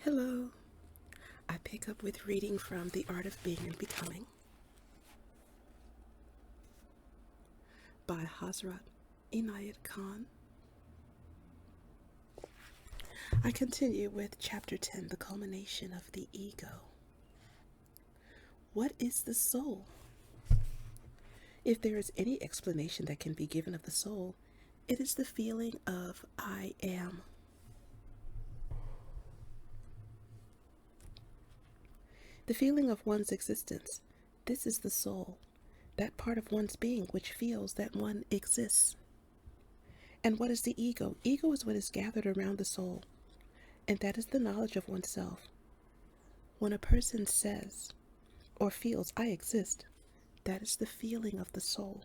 Hello. I pick up with reading from The Art of Being and Becoming by Hazrat Inayat Khan. I continue with Chapter 10, The Culmination of the Ego. What is the soul? If there is any explanation that can be given of the soul, it is the feeling of I am. The feeling of one's existence. This is the soul, that part of one's being which feels that one exists. And what is the ego? Ego is what is gathered around the soul, and that is the knowledge of oneself. When a person says or feels, I exist, that is the feeling of the soul.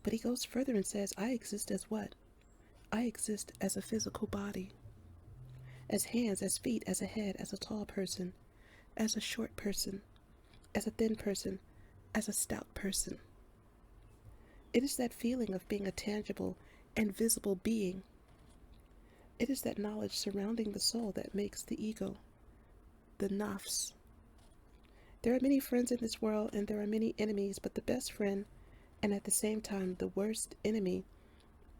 But he goes further and says, I exist as what? I exist as a physical body, as hands, as feet, as a head, as a tall person, as a short person, as a thin person, as a stout person. It is that feeling of being a tangible and visible being. It is that knowledge surrounding the soul that makes the ego, the nafs. There are many friends in this world and there are many enemies, but the best friend, and at the same time the worst enemy,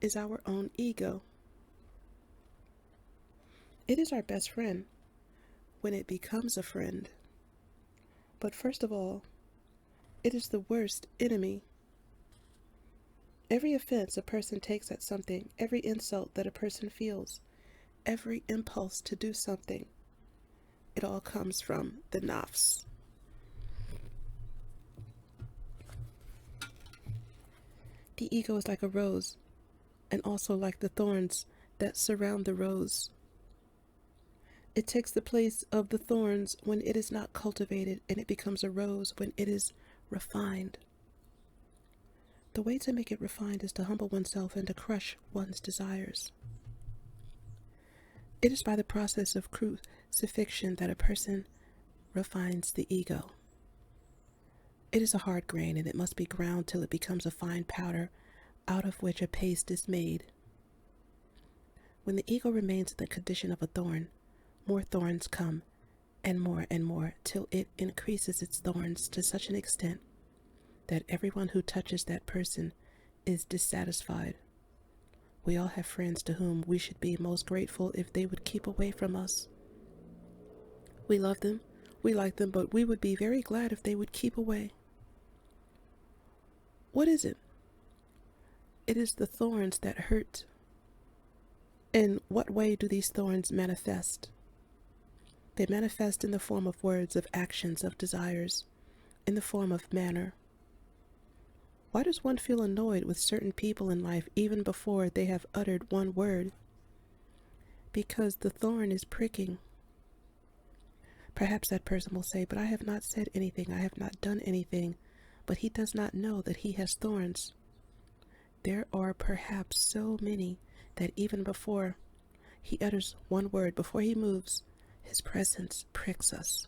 is our own ego. It is our best friend when it becomes a friend. But first of all, it is the worst enemy. Every offense a person takes at something, every insult that a person feels, every impulse to do something, it all comes from the nafs. The ego is like a rose, and also like the thorns that surround the rose. It takes the place of the thorns when it is not cultivated, and it becomes a rose when it is refined. The way to make it refined is to humble oneself and to crush one's desires. It is by the process of crucifixion that a person refines the ego. It is a hard grain, and it must be ground till it becomes a fine powder, out of which a paste is made. When the ego remains in the condition of a thorn, more thorns come, and more, till it increases its thorns to such an extent that everyone who touches that person is dissatisfied. We all have friends to whom we should be most grateful if they would keep away from us. We love them, we like them, but we would be very glad if they would keep away. What is it? It is the thorns that hurt. In what way do these thorns manifest? They manifest in the form of words, of actions, of desires, in the form of manner. Why does one feel annoyed with certain people in life even before they have uttered one word? Because the thorn is pricking. Perhaps that person will say, but I have not said anything, I have not done anything, but he does not know that he has thorns. There are perhaps so many that even before he utters one word, before he moves, his presence pricks us.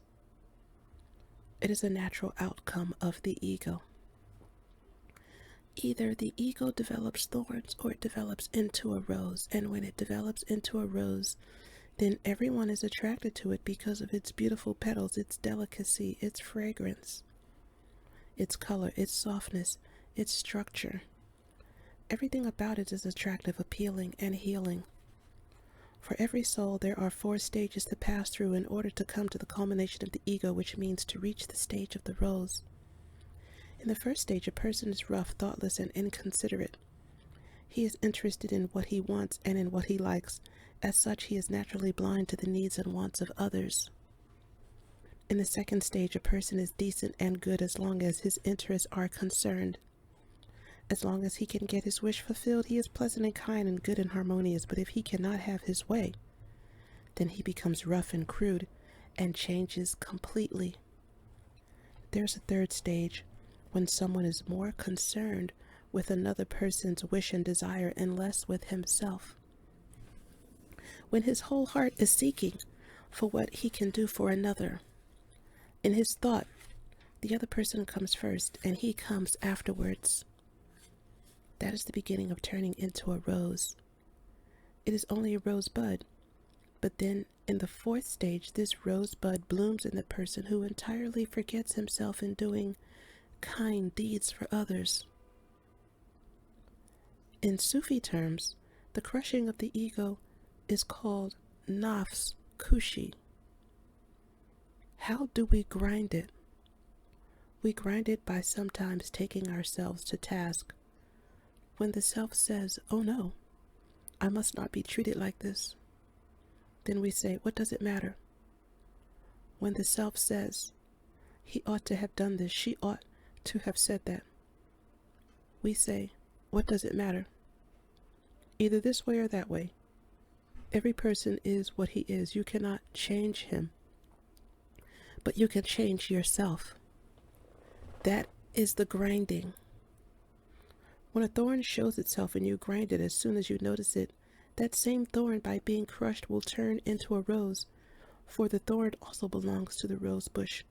It is a natural outcome of the ego. Either the ego develops thorns or it develops into a rose, and when it develops into a rose, then everyone is attracted to it because of its beautiful petals, its delicacy, its fragrance, its color, its softness, its structure. Everything about it is attractive, appealing, and healing. For every soul, there are 4 stages to pass through in order to come to the culmination of the ego, which means to reach the stage of the rose. In the first stage, a person is rough, thoughtless, and inconsiderate. He is interested in what he wants and in what he likes. As such, he is naturally blind to the needs and wants of others. In the second stage, a person is decent and good as long as his interests are concerned. As long as he can get his wish fulfilled, he is pleasant and kind and good and harmonious. But if he cannot have his way, then he becomes rough and crude and changes completely. There's a third stage, when someone is more concerned with another person's wish and desire and less with himself. When his whole heart is seeking for what he can do for another. In his thought, the other person comes first and he comes afterwards. That is the beginning of turning into a rose. It is only a rosebud, But then in the fourth stage, this rosebud blooms in the person who entirely forgets himself in doing kind deeds for others. In Sufi terms, the crushing of the ego is called nafs kushi. How do we grind it? We grind it by sometimes taking ourselves to task. When the self says, "Oh no, I must not be treated like this," then we say, "What does it matter?" When the self says, "He ought to have done this, she ought to have said that," we say, "What does it matter?" Either this way or that way. Every person is what he is. You cannot change him, but you can change yourself. That is the grinding. When a thorn shows itself and you grind it as soon as you notice it, that same thorn, by being crushed, will turn into a rose, for the thorn also belongs to the rose bush.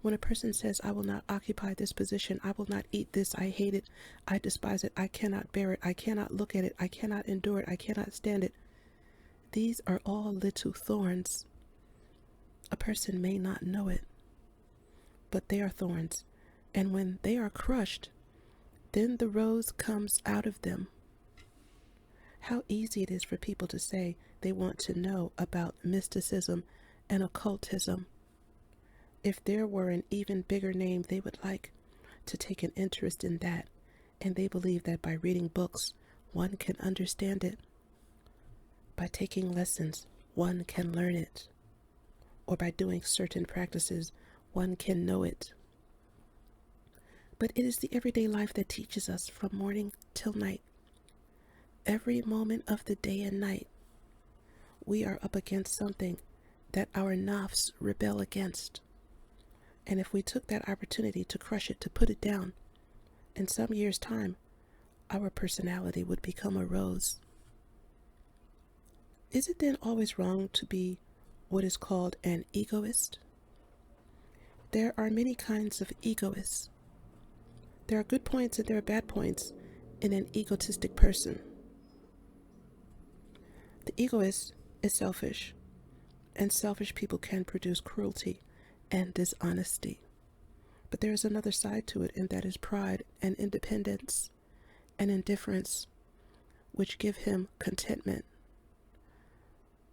When a person says, "I will not occupy this position, I will not eat this, I hate it, I despise it, I cannot bear it, I cannot look at it, I cannot endure it, I cannot stand it," these are all little thorns. A person may not know it, but they are thorns. And when they are crushed, then the rose comes out of them. How easy it is for people to say they want to know about mysticism and occultism. If there were an even bigger name, they would like to take an interest in that, and they believe that by reading books, one can understand it. By taking lessons, one can learn it. Or by doing certain practices, one can know it. But it is the everyday life that teaches us from morning till night. Every moment of the day and night, we are up against something that our nafs rebel against. And if we took that opportunity to crush it, to put it down, in some years' time, our personality would become a rose. Is it then always wrong to be what is called an egoist? There are many kinds of egoists. There are good points and there are bad points in an egotistic person. The egoist is selfish, and selfish people can produce cruelty and dishonesty. But there is another side to it, and that is pride and independence and indifference, which give him contentment.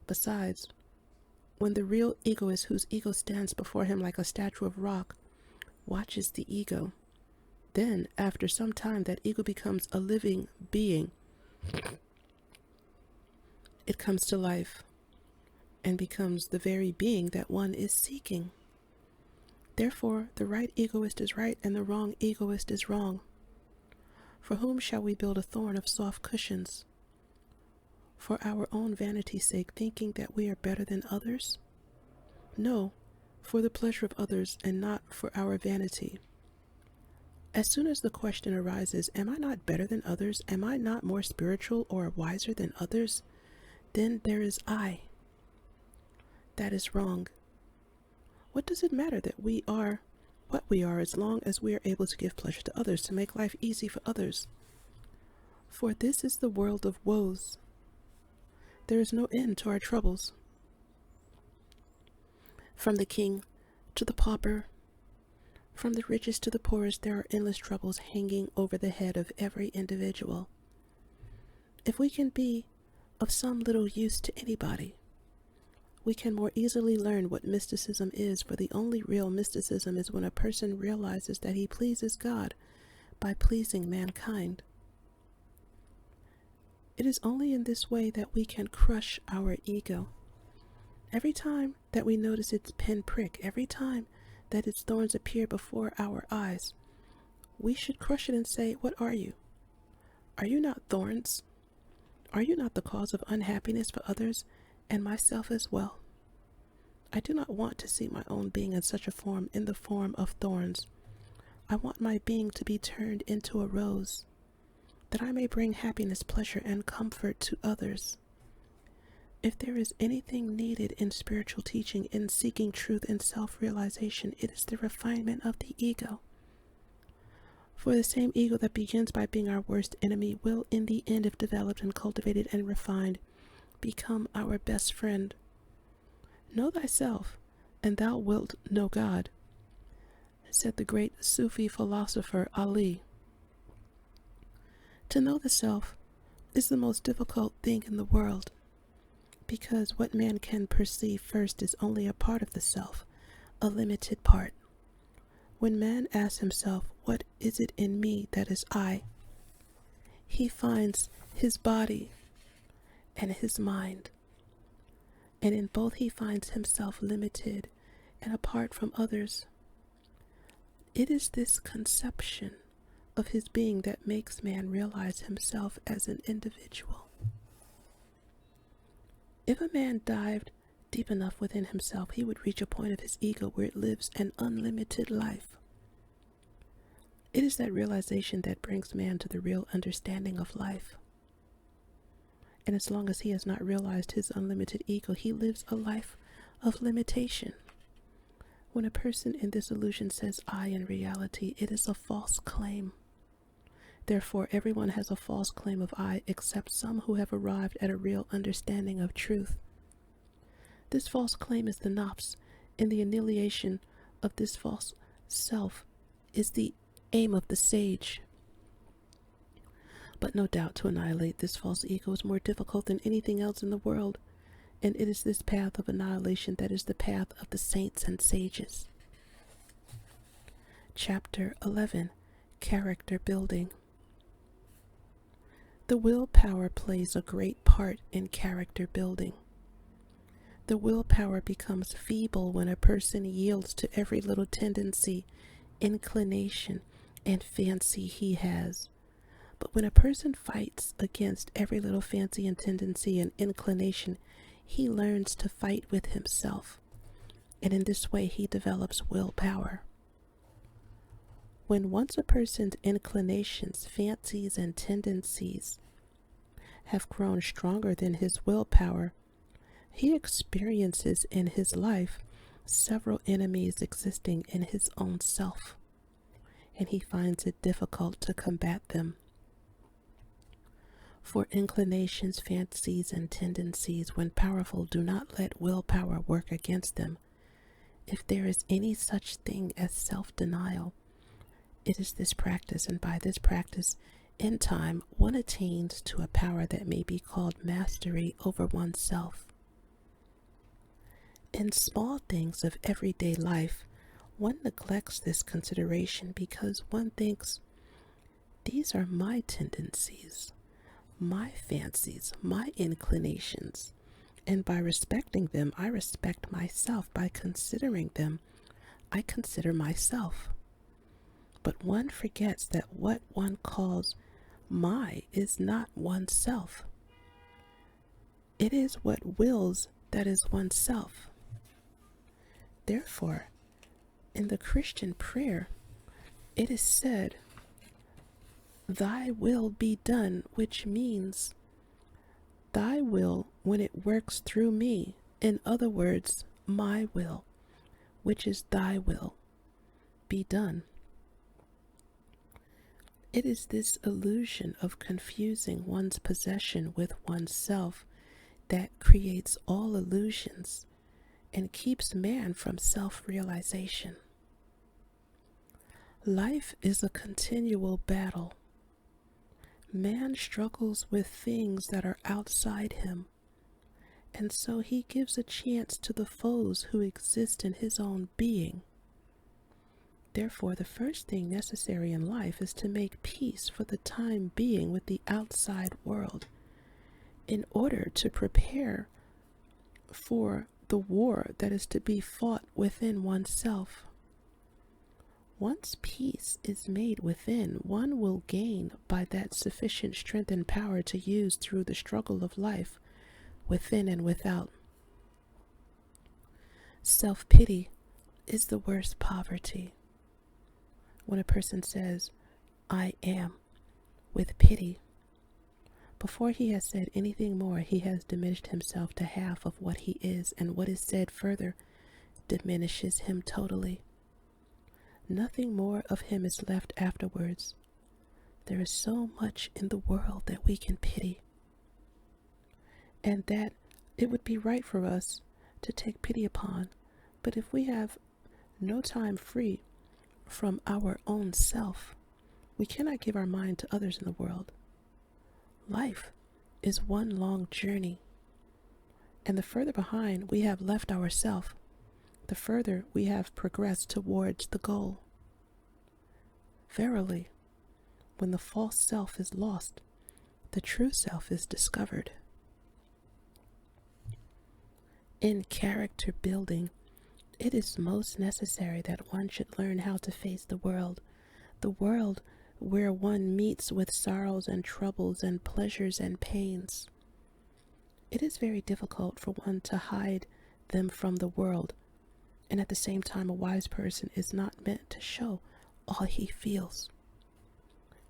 Besides, when the real egoist, whose ego stands before him like a statue of rock, watches the ego, then after some time that ego becomes a living being. It comes to life and becomes the very being that one is seeking. Therefore, the right egoist is right and the wrong egoist is wrong. For whom shall we build a thorn of soft cushions? For our own vanity's sake, thinking that we are better than others? No, for the pleasure of others and not for our vanity. As soon as the question arises, am I not better than others? Am I not more spiritual or wiser than others? Then there is I. That is wrong. What does it matter that we are what we are, as long as we are able to give pleasure to others, to make life easy for others? For this is the world of woes. There is no end to our troubles. From the king to the pauper, from the richest to the poorest, there are endless troubles hanging over the head of every individual. If we can be of some little use to anybody, we can more easily learn what mysticism is, for the only real mysticism is when a person realizes that he pleases God by pleasing mankind. It is only in this way that we can crush our ego. Every time that we notice its pinprick, every time that its thorns appear before our eyes, we should crush it and say, "What are you? Are you not thorns? Are you not the cause of unhappiness for others and myself as well? I do not want to see my own being in such a form, in the form of thorns. I want my being to be turned into a rose, that I may bring happiness, pleasure, and comfort to others." If there is anything needed in spiritual teaching, in seeking truth and self-realization, it is the refinement of the ego. For the same ego that begins by being our worst enemy will, in the end, if developed and cultivated and refined, become our best friend. Know thyself, and thou wilt know God, said the great Sufi philosopher Ali. To know the self is the most difficult thing in the world, because what man can perceive first is only a part of the self, a limited part. When man asks himself, what is it in me that is I? He finds his body and his mind, and in both he finds himself limited and apart from others. It is this conception of his being that makes man realize himself as an individual. If a man dived deep enough within himself, he would reach a point of his ego where it lives an unlimited life. It is that realization that brings man to the real understanding of life. And as long as he has not realized his unlimited ego, he lives a life of limitation. When a person in this illusion says I in reality, it is a false claim. Therefore, everyone has a false claim of I except some who have arrived at a real understanding of truth. This false claim is the nafs, and the annihilation of this false self is the aim of the sage. But no doubt to annihilate this false ego is more difficult than anything else in the world, and it is this path of annihilation that is the path of the saints and sages. Chapter 11. Character Building. The willpower plays a great part in character building. The willpower becomes feeble when a person yields to every little tendency, inclination, and fancy he has. But when a person fights against every little fancy and tendency and inclination, he learns to fight with himself, and in this way he develops willpower. When once a person's inclinations, fancies, and tendencies have grown stronger than his willpower, he experiences in his life several enemies existing in his own self, and he finds it difficult to combat them. For inclinations, fancies, and tendencies, when powerful, do not let willpower work against them. If there is any such thing as self-denial, it is this practice, and by this practice, in time, one attains to a power that may be called mastery over oneself. In small things of everyday life, one neglects this consideration because one thinks, these are my tendencies, my fancies, my inclinations, and by respecting them, I respect myself. By considering them, I consider myself. But one forgets that what one calls my is not oneself. It is what wills that is oneself. Therefore, in the Christian prayer, it is said, thy will be done, which means thy will when it works through me. In other words, my will, which is thy will, be done. It is this illusion of confusing one's possession with oneself that creates all illusions and keeps man from self-realization. Life is a continual battle. Man struggles with things that are outside him, and so he gives a chance to the foes who exist in his own being. Therefore, the first thing necessary in life is to make peace for the time being with the outside world, in order to prepare for the war that is to be fought within oneself. Once peace is made within, one will gain by that sufficient strength and power to use through the struggle of life, within and without. Self-pity is the worst poverty. When a person says, I am, with pity, before he has said anything more, he has diminished himself to half of what he is, and what is said further diminishes him totally. Nothing more of him is left afterwards. There is so much in the world that we can pity, and that it would be right for us to take pity upon. But if we have no time free from our own self, we cannot give our mind to others in the world. Life is one long journey, and the further behind we have left ourself, the further we have progressed towards the goal. Verily, when the false self is lost, the true self is discovered. In character building, it is most necessary that one should learn how to face the world where one meets with sorrows and troubles and pleasures and pains. It is very difficult for one to hide them from the world, and at the same time a wise person is not meant to show all he feels,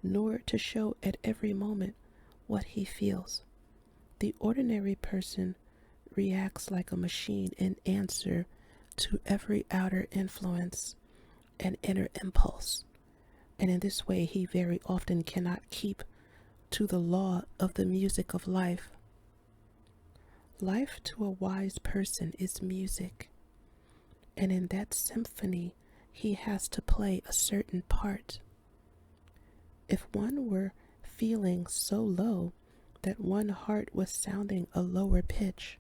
nor to show at every moment what he feels. The ordinary person reacts like a machine in answer to every outer influence and inner impulse, and in this way he very often cannot keep to the law of the music of life. Life to a wise person is music, and in that symphony he has to play a certain part. If one were feeling so low that one heart was sounding a lower pitch,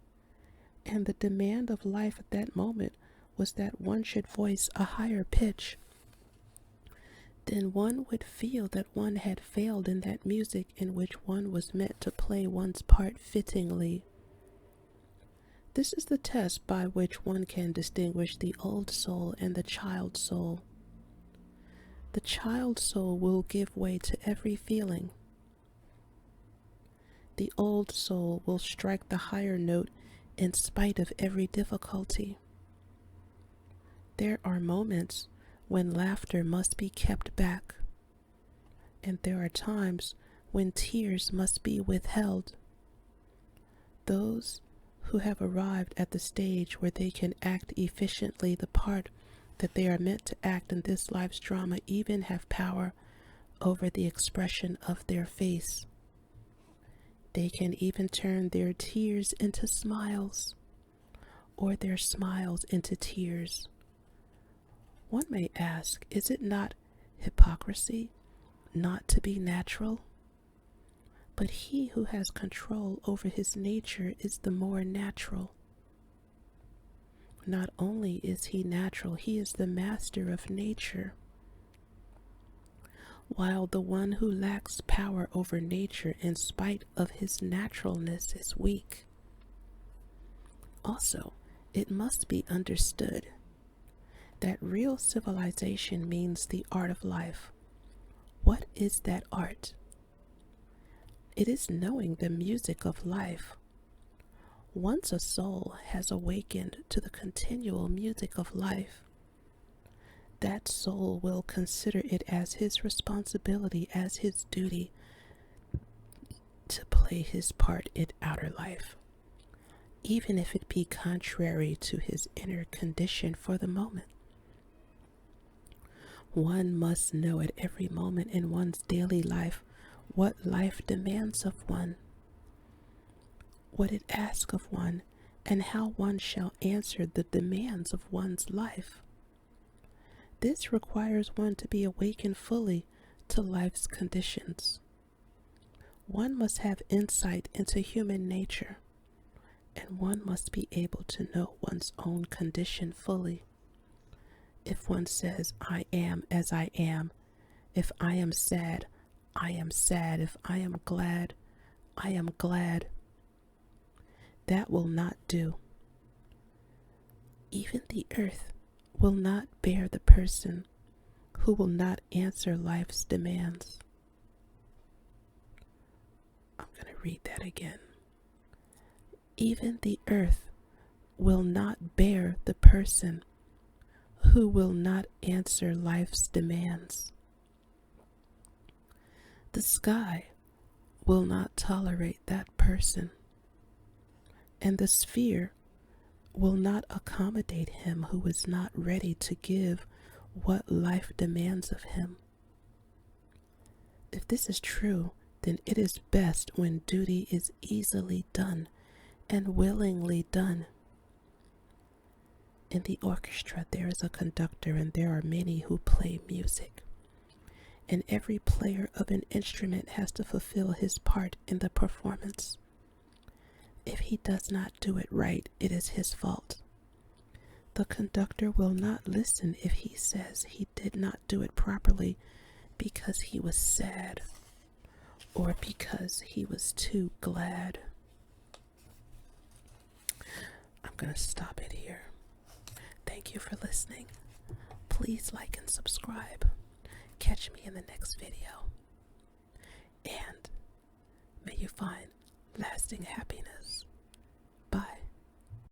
and the demand of life at that moment was that one should voice a higher pitch, then one would feel that one had failed in that music in which one was meant to play one's part fittingly. This is the test by which one can distinguish the old soul and the child soul. The child soul will give way to every feeling. The old soul will strike the higher note in spite of every difficulty. There are moments when laughter must be kept back, and there are times when tears must be withheld. Those who have arrived at the stage where they can act efficiently the part that they are meant to act in this life's drama even have power over the expression of their face. They can even turn their tears into smiles, or their smiles into tears. One may ask, is it not hypocrisy not to be natural? But he who has control over his nature is the more natural. Not only is he natural, he is the master of nature. While the one who lacks power over nature in spite of his naturalness is weak. Also, it must be understood that real civilization means the art of life. What is that art? It is knowing the music of life. Once a soul has awakened to the continual music of life, that soul will consider it as his responsibility, as his duty, to play his part in outer life, even if it be contrary to his inner condition for the moment. One must know at every moment in one's daily life what life demands of one, what it asks of one, and how one shall answer the demands of one's life. This requires one to be awakened fully to life's conditions. One must have insight into human nature, and one must be able to know one's own condition fully. If one says, I am as I am, if I am sad, I am sad, if I am glad, I am glad, that will not do. Even the earth will not bear the person who will not answer life's demands. I'm going to read that again. Even the earth will not bear the person who will not answer life's demands. The sky will not tolerate that person, and the sphere will not accommodate him who is not ready to give what life demands of him. If this is true, then it is best when duty is easily done and willingly done. In the orchestra, there is a conductor, and there are many who play music. And every player of an instrument has to fulfill his part in the performance. If he does not do it right, it is his fault. The conductor will not listen if he says he did not do it properly because he was sad or because he was too glad. I'm going to stop it here. Thank you for listening. Please like and subscribe. Catch me in the next video. And may you find lasting happiness.